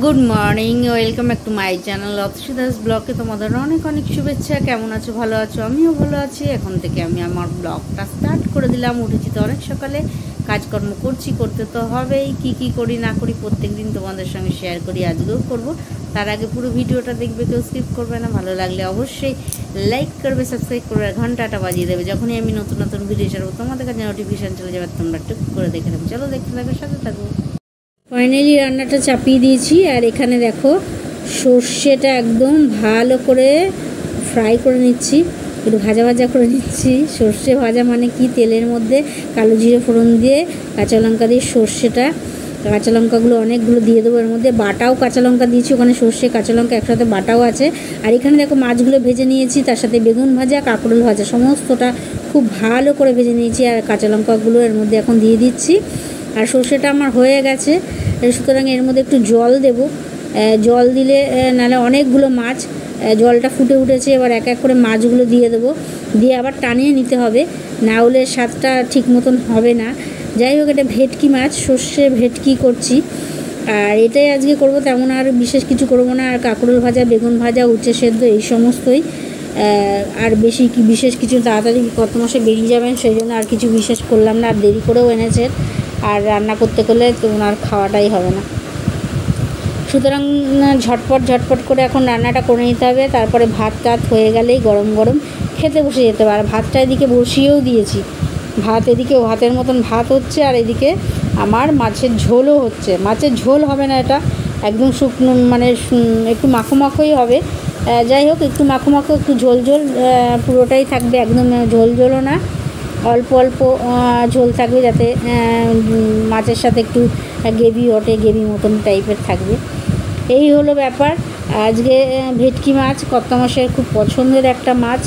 Good morning, welcome back to my channel অতসুদাস ব্লগে তোমাদের অনেক অনেক শুভেচ্ছা। কেমন আছো? ভালো আছো? আমিও ভালো আছি। এখন থেকে আমি আমার ব্লগটা স্টার্ট করে দিলাম। উঠেছি তো অনেক সকালে, কাজকর্ম করতে তো হবেই। কি করি না করি প্রত্যেক দিন তোমাদের সঙ্গে শেয়ার করি, আজকেও করব। তার আগে পুরো ভিডিওটা দেখবে, কেউ স্কিপ করবে না। ভালো লাগলে অবশ্যই লাইক করবে, সাবস্ক্রাইব করবে, ঘন্টাটা বাজিয়ে দেবে। যখনই আমি নতুন নতুন ভিডিও ছাড়বো তোমাদের কাছে নোটিফিকেশান চলে যাবে, তোমরা টুক করে দেখে নেবে। চলো দেখতে থাকো, সাথে থাকো। ফাইনালি রান্নাটা চাপিয়ে দিয়েছি। আর এখানে দেখো সর্ষেটা একদম ভালো করে ফ্রাই করে নিচ্ছি, একটু ভাজা ভাজা করে নিচ্ছি। সর্ষে ভাজা মানে কি, তেলের মধ্যে কালো জিরে ফোড়ন দিয়ে কাঁচা লঙ্কা দিয়ে সর্ষেটা, কাঁচা লঙ্কাগুলো অনেকগুলো দিয়ে দেবো। এর মধ্যে বাটাও কাঁচা লঙ্কা দিয়েছি, ওখানে সর্ষে কাঁচা লঙ্কা একসাথে বাটাও আছে। আর এখানে দেখো মাছগুলো ভেজে নিয়েছি, তার সাথে বেগুন ভাজা, কাঁকরোল ভাজা সমস্তটা খুব ভালো করে ভেজে নিয়েছি। আর কাঁচা লঙ্কাগুলো এর মধ্যে এখন দিয়ে দিচ্ছি। আর সর্ষেটা আমার হয়ে গেছে, সুতরাং এর মধ্যে একটু জল দেব। জল দিলে নাহলে অনেকগুলো মাছ, জলটা ফুটে উঠেছে। এবার এক এক করে মাছগুলো দিয়ে দেবো, দিয়ে আবার টানিয়ে নিতে হবে, না হলে স্বাদটা ঠিক মতন হবে না। যাই হোক, এটা ভেটকি মাছ, সর্ষে ভেটকি করছি। আর এটাই আজকে করব, তেমন আর বিশেষ কিছু করব না। আর কাঁকরোল ভাজা, বেগুন ভাজা, উচ্ছে সেদ্ধ এই সমস্তই। আর বিশেষ কিছু, তাড়াতাড়ি কত মাসে বেরিয়ে যাবেন, সেই জন্য আর কিছু বিশেষ করলাম না। আর দেরি করেও এনেছেন, আর রান্না করতে করলে তোমার খাওয়াটাই হবে না। সুতরাং ঝটপট করে এখন রান্নাটা করে নিতে হবে। তারপরে ভাত টাত হয়ে গেলেই গরম গরম খেতে বসে যেতে হবে। আর ভাতটা এদিকে বসিয়েও দিয়েছি। ভাত এদিকে ভাতের মতন ভাত হচ্ছে, আর এদিকে আমার মাছের ঝোলও হচ্ছে। মাছের ঝোল হবে না, এটা একদম শুকনো, মানে একটু মাখো মাখোই হবে। যাই হোক, একটু মাখো মাখো, একটু ঝোল পুরোটাই থাকবে, একদম ঝোলও না, অল্প অল্প ঝোল থাকবে, যাতে মাছের সাথে একটু গ্রেভি ওঠে, গ্রেভি মতন টাইপের থাকবে। এই হলো ব্যাপার। আজকে ভেটকি মাছ কর্তা মশাইয়ের খুব পছন্দের একটা মাছ,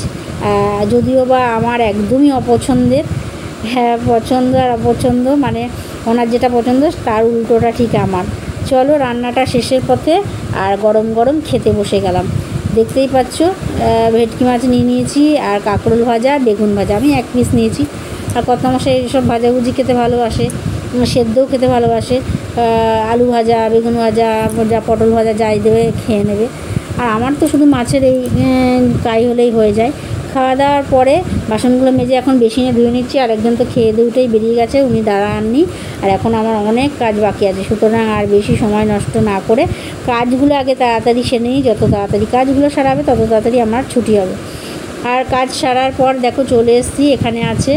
যদিও বা আমার একদমই অপছন্দের। হ্যাঁ, পছন্দ আর অপছন্দ, মানে ওনার যেটা পছন্দ তার উল্টোটা ঠিক আমার। চলো, রান্নাটা শেষের পথে, আর গরম গরম খেতে বসে গেলাম। দেখতেই পাচ্ছ, ভেটকি মাছ নিয়েছি, আর কাঁকরোল ভাজা, বেগুন ভাজা আমি এক পিস নিয়েছি। আর কর্তা মশাই এইসব ভাজাভুজি খেতে ভালোবাসে, সেদ্ধও খেতে ভালোবাসে। আলু ভাজা, বেগুন ভাজা, পটল ভাজা যাই দেবে খেয়ে নেবে। আর আমার তো শুধু মাছের এই কাই হলেই হয়ে যায়। খাওয়া দাওয়ার পরে বাসনগুলো মেজে এখন বেসিনে ধুয়ে নিচ্ছি। আর একজন তো খেয়ে দিয়ে উঠেই বেরিয়ে গেছে, উনি দাঁড়াননি। আর এখন আমার অনেক কাজ বাকি আছে, সুতরাং আর বেশি সময় নষ্ট না করে কাজগুলো আগে তাড়াতাড়ি সেরে নিই। যত তাড়াতাড়ি কাজগুলো সারাবে, তত তাড়াতাড়ি আমার ছুটি হবে। আর কাজ সারার পর দেখো চলে এসেছি, এখানে আছে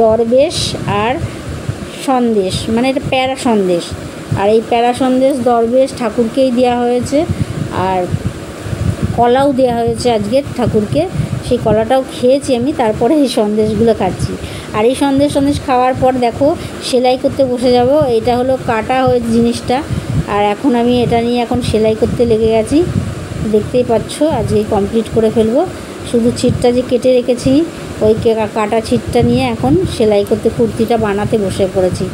দরবেশ আর সন্দেশ, মানে এটা প্যারা সন্দেশ। আর এই প্যারা সন্দেশ দরবেশ ঠাকুরকেই দেওয়া হয়েছে, আর কলাও দেওয়া হয়েছে আজকে ঠাকুরকে। সেই কলাটাও খেয়েছি আমি, তারপরে এই সন্দেশগুলো খাচ্ছি। আর এই সন্দেশ খাওয়ার পর দেখো সেলাই করতে বসে যাব। এটা হলো কাটা হয়ে জিনিসটা, আর এখন আমি এটা নিয়ে এখন সেলাই করতে লেগে গেছি। দেখতেই পাচ্ছ, আজকে কমপ্লিট করে ফেলবো। শুধু ছিটটা যে কেটে রেখেছি, ওই কাটা ছিটটা নিয়ে এখন সেলাই করতে, কুর্তিটা বানাতে বসে পড়েছি।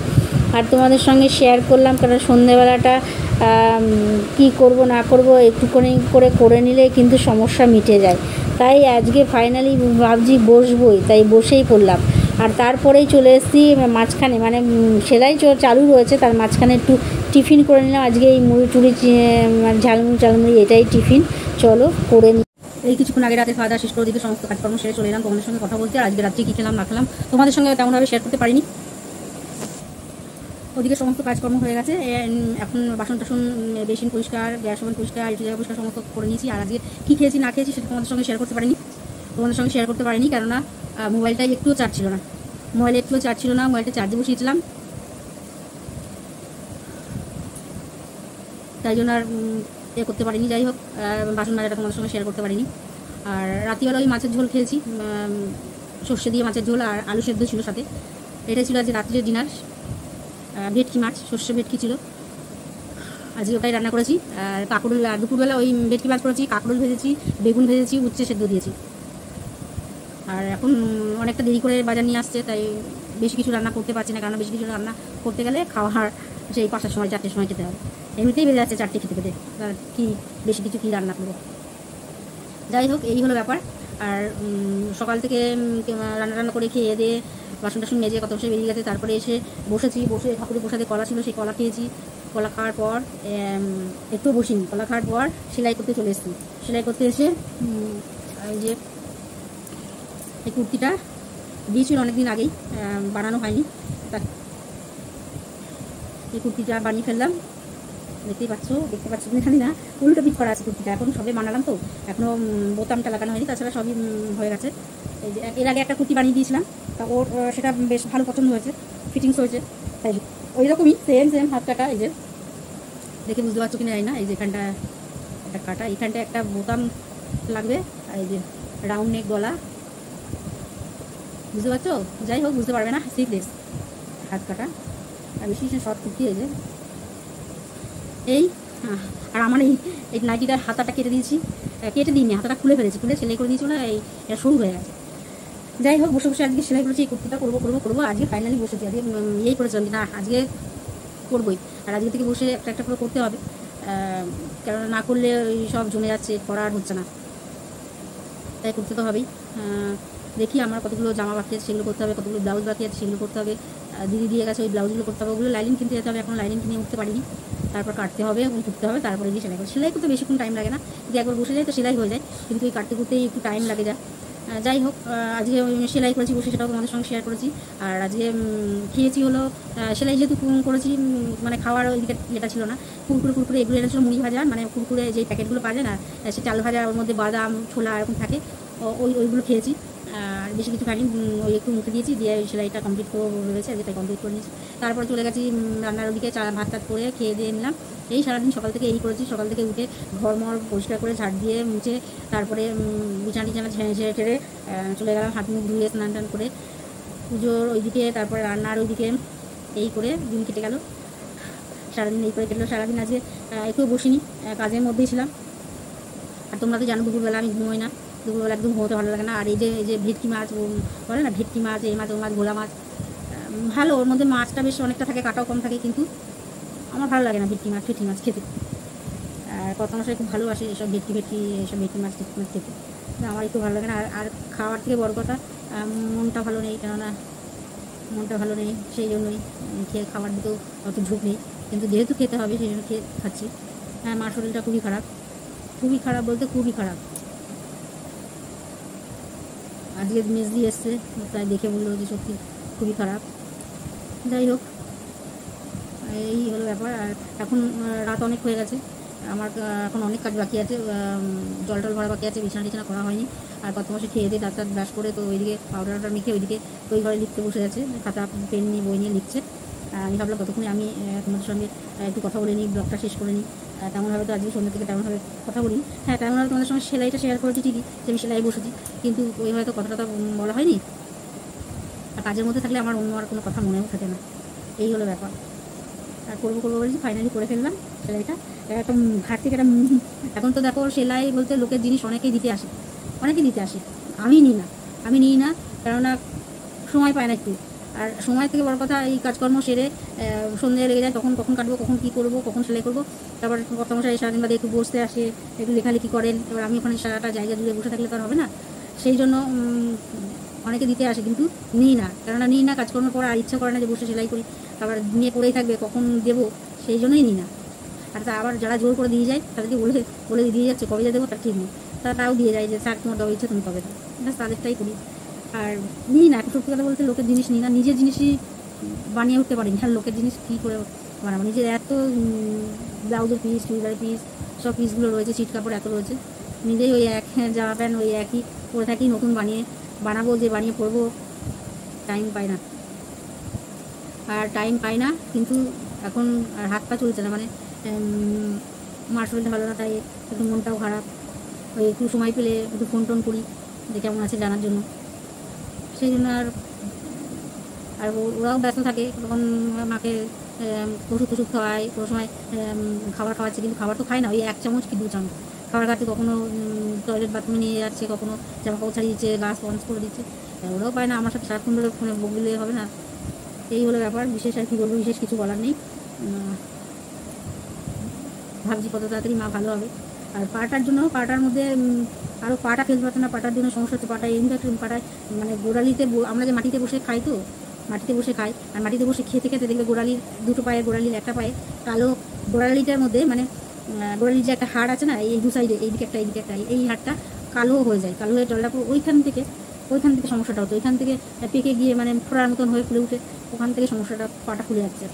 আর তোমাদের সঙ্গে শেয়ার করলাম, কারণ সন্ধেবেলাটা কি করব না করব একটুখানি করে নিলে কিন্তু সমস্যা মিটে যায়। তাই আজকে ফাইনালি ভাবছি বসবই, তাই বসেই পড়লাম। আর তারপরেই চলে এসেছি মাঝখানে, মানে সেলাই চালু রয়েছে, তার মাঝখানে একটু টিফিন করে নিলাম। আজকে এই মুড়ি টুড়ি, ঝালমুড়ি এটাই টিফিন। চলো করে নিই। এই কিছুক্ষণ আগে রাতে খাওয়া দাওয়া শেষ করে দিতে সমস্ত কাজকর্ম সেরে চলে এলাম তোমাদের সঙ্গে কথা বলতে। আর আজকে রাত্রে কী খেলাম না খেলাম তোমাদের সঙ্গে তেমনভাবে শেয়ার করতে পারিনি। ওদিকে সমস্ত কাজকর্ম হয়ে গেছে, এখন বাসন টাসন, বেসিন পরিষ্কার, গ্যাস ওভেন পরিষ্কার, ইট জায়গা পরিষ্কার সমস্ত করে নিয়েছি। আর আজকে কী খেয়েছি না খেয়েছি সেটা তোমাদের সঙ্গে শেয়ার করতে পারিনি, কেননা মোবাইলটাই একটুও চার্জ ছিল না। মোবাইলটা চার্জে বসিয়েছিলাম, তাই জন্য আর করতে পারিনি। যাই হোক, বাসন মাজাটা তোমাদের সঙ্গে শেয়ার করতে পারিনি। আর রাত্রিবেলা ওই মাছের ঝোল খেয়েছি, সর্ষে দিয়ে মাছের ঝোল, আর আলু সেদ্ধ ছিল সাথে। এটাই ছিল আজকে রাত্রির ডিনার। ভেটকি মাছ, সর্ষে ভেটকি ছিল আজকে, ওটাই রান্না করেছি। আর কাঁকরোল, দুপুরবেলা ওই ভেটকি মাছ করেছি, কাঁকরোল ভেজেছি, বেগুন ভেজেছি, উচ্ছে সেদ্ধ দিয়েছি। আর এখন অনেকটা দেরি করে বাজার নিয়ে আসছে, তাই বেশি কিছু রান্না করতে পারছি না, কারণ বেশি কিছু রান্না করতে গেলে খাওয়ার সেই 5টার সময় 4টের সময় খেতে হবে। এমনিতেই বেজে যাচ্ছে 4টে খেতে আর কি বেশি কিছু কী রান্না করবো। যাই হোক, এই হলো ব্যাপার। আর সকাল থেকে রান্না করে খেয়ে দিয়ে বাসন টাসন মেজে কত বসে বেরিয়ে গেছে। তারপরে এসে বসে ঠাকুরের প্রসাদে কলা ছিল, সেই কলা খেয়েছি। কলা খাওয়ার পর একটু বসিনি, কলা খাওয়ার পর সেলাই করতে চলে এসেছি। সেলাই করতে এসে এই যে এই কুর্তিটা দিয়েছিল অনেকদিন আগেই, বানানো হয়নি, তা এই কুর্তিটা বানিয়ে ফেললাম। দেখতে পাচ্ছ জানি না, উল্টো পিট করা আছে কুর্তিটা, এখন সবে বানালাম তো এখনও বোতামটা লাগানো হয়নি, তাছাড়া সবই হয়ে গেছে। এই যে এর আগে একটা কুর্তি বানিয়ে দিয়েছিলাম, তা ওর সেটা বেশ ভালো পছন্দ হয়েছে, ফিটিংস হয়েছে, তাই ওই রকমই সেম হাত কাটা। এই যে দেখে বুঝতে পারছো কিনা জানি না, এই যে এখানটা একটা কাটা, এখানটা একটা বোতাম লাগবে, আর এই যে রাউন্ড নেক গলা, বুঝতে পারছো? যাই হোক, বুঝতে পারবে না, স্লিভলেস হাত কাটা, আর বেশি শর্ট কুর্তি। এই যে আর আমার এই নাইটিটার হাতাটা কেটে দিইনি, হাতাটা খুলে ফেলেছি, খুলে সেলাই করে দিয়েছিল, এটা সরু হয়ে গেছে। যাই হোক, বসে আজকে সেলাই করেছি, এই কুর্তিটা করবো আজকে ফাইনালি বসেছি। আজকে এই করেছিলাম না, আজকে করবোই, আর আজকে থেকে বসে একটা করে করতে হবে, কেননা না করলে ওই সব জমে যাচ্ছে, করা আর হচ্ছে না, তাই করতে তো হবেই। দেখি আমার কতগুলো জামা বাকি আছে সেগুলো করতে হবে, কতগুলো ব্লাউজ বাকি আছে সেগুলো করতে হবে, দিদি দিয়ে গেছে ওই ব্লাউজগুলো করতে হবে, ওগুলো লাইনিং কিনতে যেতে হবে, এখন লাইনিং কিনে উঠতে পারিনি, তারপর কাটতে হবে এবং করতে হবে, তারপরে গিয়ে সেলাই করতে বেশিক্ষণ টাইম লাগে না, যদি একবার বসে যায় তো সেলাই হয়ে যায়, কিন্তু ওই কাটতে করতেই একটু টাইম লাগে যায়। যাই হোক, আজকে সেলাই করেছি বসে, সেটাও তোমাদের সঙ্গে শেয়ার করেছি। আর আজকে খেয়েছি হলো সেলাই যেহেতু করেছি, মানে খাওয়ার ওই দিকে এটা ছিল না, কুরকুরে এগুলো এনেছিল, মুড়ি ভাজা, মানে কুরকুরে যে প্যাকেটগুলো পাওয়া যায় না, সে চাল ভাজা, ওর মধ্যে বাদাম ছোলা এরকম থাকে, ওইগুলো খেয়েছি, আর বেশি কিছু খাইনি, ওই একটু মুখে দিয়েছি, দিয়ে ওই সেলাইটা কমপ্লিট করবো ভেবেছি, যেটা কমপ্লিট করে নিয়েছি। তারপরে চলে গেছি রান্নার ওদিকে, ভাত করে খেয়ে দিয়ে নিলাম। এই সারাদিন সকাল থেকে এই করেছি, সকাল থেকে উঠে ঘরমর পরিষ্কার করে ঝাড় দিয়ে মুছে, তারপরে বিছানা টিছানা ঝেড়ে টেড়ে চলে গেলাম, হাত মুখ ধুয়ে স্নান টান করে পুজোর ওইদিকে, তারপরে রান্নার ওইদিকে, এই করে দিন কেটে গেল, সারাদিন এই করে কেটলো। সারাদিন আজকে একটু বসিনি, কাজের মধ্যেই ছিলাম। আর তোমরা তো জানো দুপুরবেলা আমি ঘুমোই না, দুপুরবেলা একদম ঘুমোতে ভালো লাগে না। আর এই যে ভেটকি মাছ বলে না, ভেটকি মাছ, এই মাছ, ও মাছ, ভোলা মাছ, ভালো, ওর মধ্যে মাছটা বেশ অনেকটা থাকে, কাটাও কম থাকে, কিন্তু আমার ভালো লাগে না ভেটকি মাছ খেতে। আর কত মশাই খুব ভালোবাসে এসব ভেটকি এইসব ভেটকি মাছ খেতে, আমার একটু ভালো লাগে না। আর খাওয়ার থেকে বড় কথা, মনটা ভালো নেই, কেননা মনটা ভালো নেই, সেই জন্যই খেয়ে খাওয়ার দিকেও অত ঝোঁক নেই, কিন্তু যেহেতু খেতে হবে সেই জন্য খাচ্ছি। হ্যাঁ, মার শরীরটা খুবই খারাপ বলতে খুবই খারাপ। আজকে মেজদি এসছে, তাই দেখে বললো যে সত্যি খুবই খারাপ। যাই হোক, এই হলো ব্যাপার। আর এখন রাত অনেক হয়ে গেছে, আমার এখন অনেক কাজ বাকি আছে, জল ভরা বাকি আছে, বিছানা করা হয়নি। আর কত মাসে খেয়ে দিয়ে দাঁত ব্রাশ করে তো ওইদিকে পাউডার মেখে ওইদিকে ওই ঘরে লিখতে বসে গেছে, খাতা পেন নিয়ে বই নিয়ে লিখছে। আমি ভাবলাম ততক্ষণে আমি তোমাদের সঙ্গে একটু কথা বলে নিই, ব্লগটা শেষ করে নিই। তেমনভাবে তো আজকে সন্ধ্যা থেকে তেমনভাবে কথা বলি। হ্যাঁ, তেমনভাবে তোমাদের সঙ্গে সেলাইটা শেয়ার করেছি ঠিকই, যে আমি সেলাই বসেছি, কিন্তু ওইভাবে তো কথাটা তো বলা হয়নি। আর কাজের মধ্যে থাকলে আমার অন্য আর কোনো কথা মনেও থাকে না, এই হলো ব্যাপার। আর করবো বলেছি, ফাইনালি করে ফেললাম সেলাইটা। একটা ঘাটতি একটা, এখন তো দেখো সেলাই বলতে লোকের জিনিস অনেকেই দিতে আসে, আমি নিই না, কেননা সময় পায় না একটু। আর সময় থেকে বড় কথা, এই কাজকর্ম সেরে সন্ধ্যে লেগে যায়, তখন কখন কাটবো, কখন কী করবো, কখন সেলাই করবো। তারপর কর্তামশাই সারাদিন বাদে একটু বসতে আসে, একটু লেখালেখি করেন, এবার আমি ওখানে সারাটা জায়গা জুড়ে বসে থাকলে তো আর হবে না, সেই জন্য অনেকে দিতে আসে, কিন্তু নিই না, কাজকর্ম করা আর ইচ্ছা করে না যে বসে সেলাই করি, আবার নিয়ে পড়েই থাকবে, কখন দেবো, সেই জন্যই নিই না। আর তা আবার যারা জোর করে দিয়ে যায় তাদেরকে বলে দিয়ে যাচ্ছে কবে যা দেবো তার ঠিক নেই, তারাও দিয়ে যায় যে স্যার তোমার দেওয়া ইচ্ছে তুমি কবে দাও, ব্যাস তাদেরটাই করি। আর নিই না, সত্যি কথা বলতে লোকের জিনিস নিই না, নিজের জিনিসই বানিয়ে উঠতে পারিনি, আর লোকের জিনিস কী করে বানাবো। নিজের এত ব্লাউজের পিস, চুড়িদারের পিস, সব পিসগুলো রয়েছে, চিট কাপড় এত রয়েছে, নিজেই ওই এক জামা প্যান্ট ওই একই পরে থাকি, নতুন বানাবো যে বানিয়ে পরবো, টাইম পাই না। কিন্তু এখন আর হাত পা চলছে না, মানে মার শরীরটা ভালো না, তাই একটু মনটাও খারাপ, ওই একটু সময় পেলে একটু ফোন টোন করি যে কেমন আছে জানার জন্য, সেই জন্য। আর ওরাও ব্যস্ত থাকে, তখন মাকে ওষুধ খাওয়ায়, কোনো সময় খাবার খাওয়াচ্ছে, কিন্তু খাবার তো খায় না, ওই 1 চামচ কি 2 চামচ খাবার খাচ্ছে, কখনো টয়লেট বাথরুমে নিয়ে যাচ্ছে, কখনো জামা কাপড় ছাড়িয়ে দিচ্ছে, গ্লাস বন্ধ করে দিচ্ছে, ওরাও পায় না, আমার সাথে সারাক্ষণ ধরে ফোনে বকলে হবে না, এই হলো ব্যাপার। বিশেষ আর কি বলবো, বিশেষ কিছু বলার নেই। ভাবছি কত তাড়াতাড়ি মা ভালো হবে। আর পাটার মধ্যে আরও পাটা ফেলতে পারতো না, পাটার জন্য সমস্যা হচ্ছে, পাটা ইনফ্যাক্ট পাটায় মানে গোড়ালিতে, আমরা যে মাটিতে বসে খাই তো মাটিতে বসে খায়, আর মাটিতে বসে খেতে খেতে দেখবে গোড়ালির দুটো পায়ে, গোড়ালির একটা পায়ে কালো, গোড়ালিটার মধ্যে মানে গোড়ালির যে একটা হাড় আছে না, এই দু সাইডে, এইদিকে একটা এইদিকে একটা, এই হাড়টা কালো হয়ে যায়, কালো হয়ে জলটা ওইখান থেকে সমস্যাটা হতো, ওইখান থেকে পেকে গিয়ে মানে ফোড়ার মতন হয়ে ফুলে উঠে ওখান থেকে সমস্যাটা, পাটা ফুলে যাচ্ছে।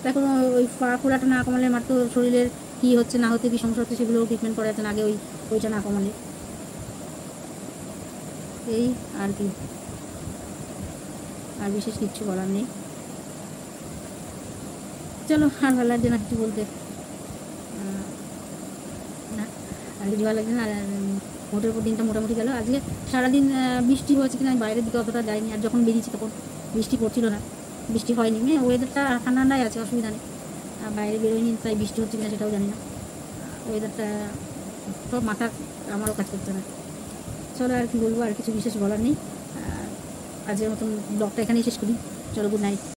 এখন ওই পা ফোড়াটা না কমালে আমার তো শরীরের কী হচ্ছে না হচ্ছে, কী সমস্যা হচ্ছে সেগুলো ট্রিটমেন্ট করা যাচ্ছে না আগে, ওইটা না কমালে। এই আর কি, আর বিশেষ কিছু বলার নেই। চলো, আর ভালো লাগছে না কিছু বলতে, না আর কিছু ভালো লাগছে না। মোটের উপর দিনটা মোটামুটি গেল। আজকে সারাদিন বৃষ্টি হয়েছে কিনা আমি বাইরের দিকে অতটা যাইনি, আর যখন বেরিয়েছি তখন বৃষ্টি পড়ছিল না, বৃষ্টি হয়নি, ওয়েদারটা ঠান্ডা ঠান্ডাই আছে, অসুবিধা নেই। আর বাইরে বেরোয়নি, তাই বৃষ্টি হচ্ছে কিনা সেটাও জানি না। ওয়েদারটা সব মাথা আমারও কাজ করছে না। চলো, আর কি বলবো, আর কিছু বিশেষ বলার নেই। আজকের মতন ব্লগটা এখানেই শেষ করি। চলো, গুড নাইট।